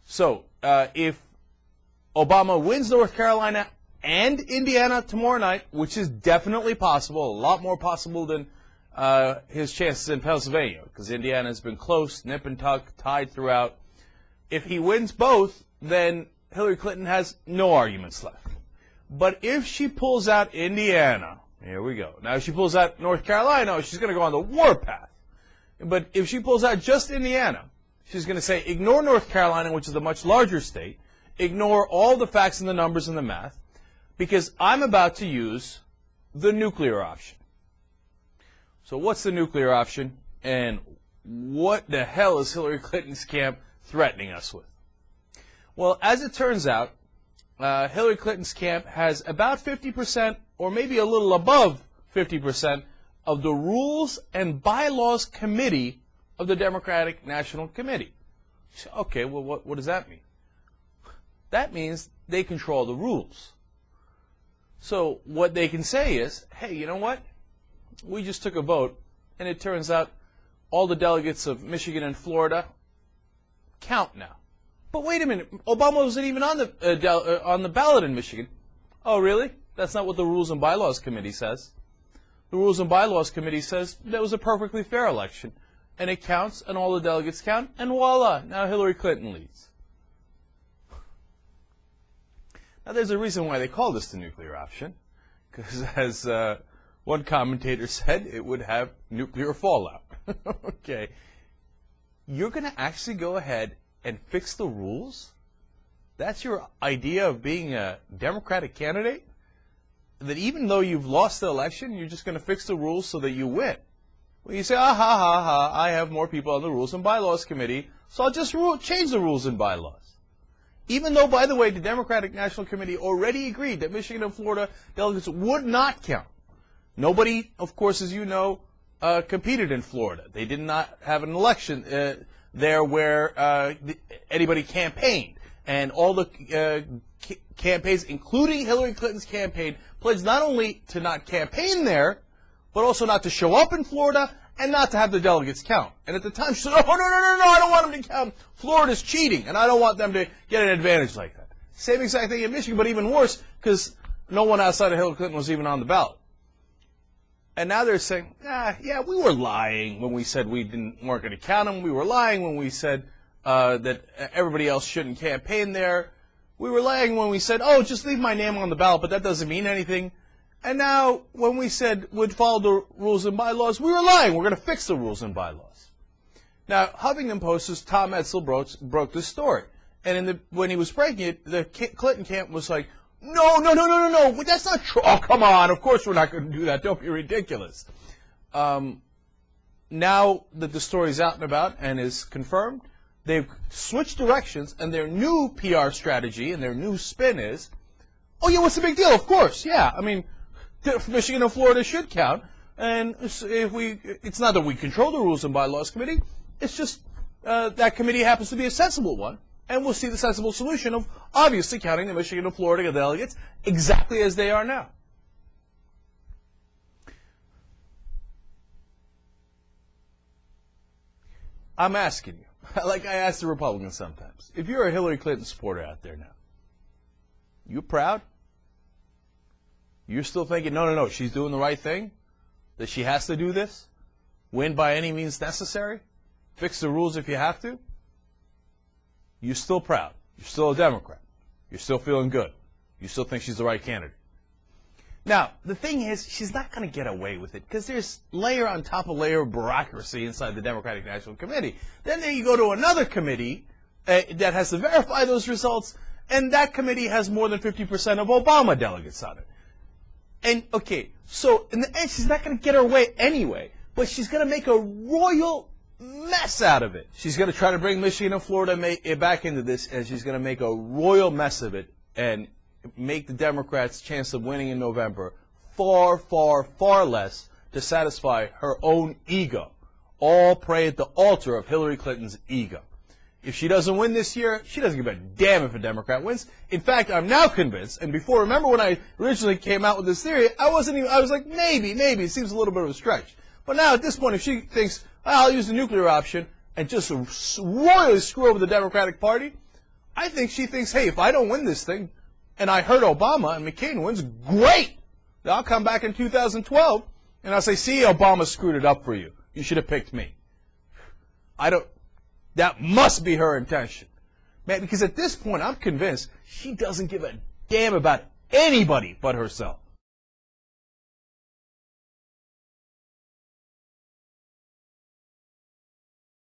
So if Obama wins North Carolina and Indiana tomorrow night, which is definitely possible, a lot more possible than his chances in Pennsylvania, because Indiana has been close, nip and tuck, tied throughout. If he wins both, then Hillary Clinton has no arguments left. But if she pulls out Indiana, here we go. Now, if she pulls out North Carolina, she's going to go on the warpath. But if she pulls out just Indiana, she's going to say, ignore North Carolina, which is a much larger state, ignore all the facts and the numbers and the math, because I'm about to use the nuclear option. So what's the nuclear option, and what the hell is Hillary Clinton's camp threatening us with? Well, as it turns out, Hillary Clinton's camp has about 50%, or maybe a little above 50%, of the Rules and Bylaws Committee of the Democratic National Committee. So, okay, well, what does that mean? That means they control the rules. So what they can say is, hey, you know what? We just took a vote, and it turns out all the delegates of Michigan and Florida count now. But wait a minute, Obama wasn't even on the ballot in Michigan. Oh, really? That's not what the Rules and Bylaws Committee says. The Rules and Bylaws Committee says that was a perfectly fair election, and it counts, and all the delegates count, and voila, now Hillary Clinton leads. Now, there's a reason why they call this the nuclear option, because as one commentator said, it would have nuclear fallout. Okay. You're going to actually go ahead and fix the rules? That's your idea of being a Democratic candidate? That even though you've lost the election, you're just going to fix the rules so that you win? Well, you say, I have more people on the Rules and Bylaws Committee, so I'll just change the rules and bylaws. Even though, by the way, the Democratic National Committee already agreed that Michigan and Florida delegates would not count. Nobody, of course, as you know, competed in Florida. They did not have an election there where anybody campaigned. And all the campaigns, including Hillary Clinton's campaign, pledged not only to not campaign there, but also not to show up in Florida and not to have the delegates count. And at the time, she said, oh, no, I don't want them to count. Florida's cheating, and I don't want them to get an advantage like that. Same exact thing in Michigan, but even worse, because no one outside of Hillary Clinton was even on the ballot. And now they're saying, yeah, we were lying when we said we weren't going to count them. We were lying when we said that everybody else shouldn't campaign there. We were lying when we said, oh, just leave my name on the ballot, but that doesn't mean anything. And now, when we said we'd follow the rules and bylaws, we were lying. We're going to fix the rules and bylaws. Now, Huffington Post's Tom Edsall broke this story. And when he was breaking it, the Clinton camp was like, no, that's not true. Oh, come on. Of course we're not going to do that. Don't be ridiculous. Now that the story's out and about and is confirmed, they've switched directions, and their new PR strategy and their new spin is, oh, yeah, what's the big deal? Of course, yeah. I mean, Michigan and Florida should count, and it's not that we control the Rules and Bylaws Committee, it's just that committee happens to be a sensible one, and we'll see the sensible solution of obviously counting the Michigan and Florida delegates exactly as they are now. I'm asking you, like I ask the Republicans sometimes, if you're a Hillary Clinton supporter out there now, you proud? You're still thinking, no, she's doing the right thing? That she has to do this? Win by any means necessary? Fix the rules if you have to? You're still proud. You're still a Democrat. You're still feeling good. You still think she's the right candidate. Now, the thing is, she's not going to get away with it because there's layer on top of layer of bureaucracy inside the Democratic National Committee. Then there you go to another committee that has to verify those results, and that committee has more than 50% of Obama delegates on it. And, okay, so in the end, she's not going to get her way anyway, but she's going to make a royal mess out of it. She's going to try to bring Michigan and Florida back into this, and she's going to make a royal mess of it and make the Democrats' chance of winning in November far, far, far less to satisfy her own ego. All pray at the altar of Hillary Clinton's ego. If she doesn't win this year, she doesn't give a damn if a Democrat wins. In fact, I'm now convinced, and before, remember when I originally came out with this theory, I was like, maybe, it seems a little bit of a stretch. But now at this point, if she thinks, I'll use the nuclear option and just royally screw over the Democratic Party, I think she thinks, hey, if I don't win this thing, and I hurt Obama, and McCain wins, great! I'll come back in 2012, and I'll say, see, Obama screwed it up for you. You should have picked me. That must be her intention. Man, because at this point, I'm convinced she doesn't give a damn about anybody but herself.